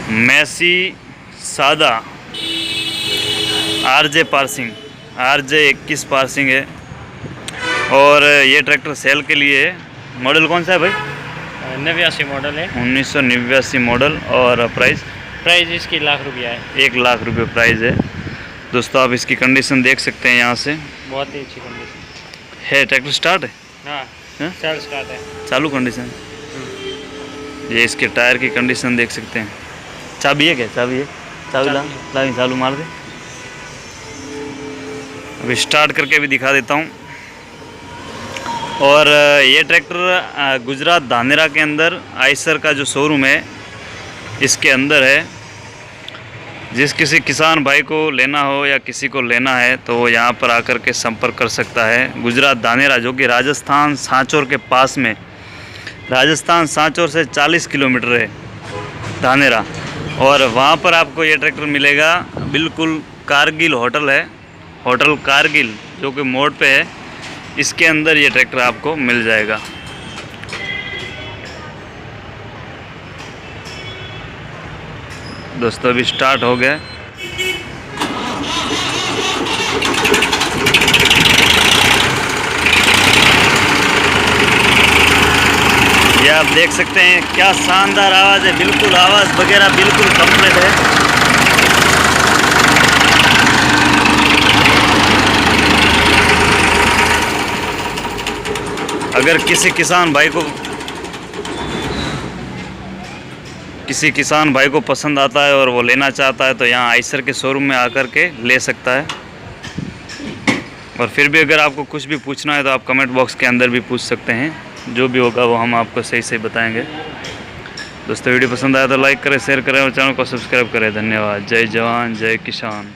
मैसी सादा RJ 21 parsing है। और ये ट्रैक्टर सेल के लिए है। मॉडल कौन सा है भाई? 89 मॉडल है, 1989 मॉडल। और प्राइस इसकी ₹1,00,000 है। 1,00,000 रुपये प्राइस है। दोस्तों आप इसकी कंडीशन देख सकते हैं यहाँ से, बहुत ही अच्छी कंडीशन है। ट्रैक्टर स्टार्ट है, हाँ सेल स्टार्ट है, चालू कंडीशन। ये इसके टायर की कंडीशन देख सकते हैं। चाबी है क्या? चाबी है, चाबी ला, चालू मार दे। अभी स्टार्ट करके भी दिखा देता हूँ। और ये ट्रैक्टर गुजरात धानेरा के अंदर आइसर का जो शोरूम है इसके अंदर है। जिस किसी किसान भाई को लेना हो या किसी को लेना है तो वो यहाँ पर आकर के संपर्क कर सकता है। गुजरात धानेरा जो कि राजस्थान सांचौर के पास में, राजस्थान सांचौर से 40 किलोमीटर है धानेरा। और वहाँ पर आपको ये ट्रैक्टर मिलेगा। बिल्कुल कारगिल होटल है, होटल कारगिल जो कि मोड़ पे है, इसके अंदर ये ट्रैक्टर आपको मिल जाएगा। दोस्तों अभी स्टार्ट हो गया। ये आप देख सकते हैं क्या शानदार आवाज़ है। बिल्कुल आवाज़ वगैरह बिल्कुल कंप्लीट है। अगर किसी किसान भाई को पसंद आता है और वो लेना चाहता है तो यहाँ आइसर के शोरूम में आकर के ले सकता है। और फिर भी अगर आपको कुछ भी पूछना है तो आप कमेंट बॉक्स के अंदर भी पूछ सकते हैं। जो भी होगा वो हम आपको सही सही बताएंगे। दोस्तों वीडियो पसंद आया तो लाइक करें, शेयर करें और चैनल को सब्सक्राइब करें। धन्यवाद। जय जवान जय किसान।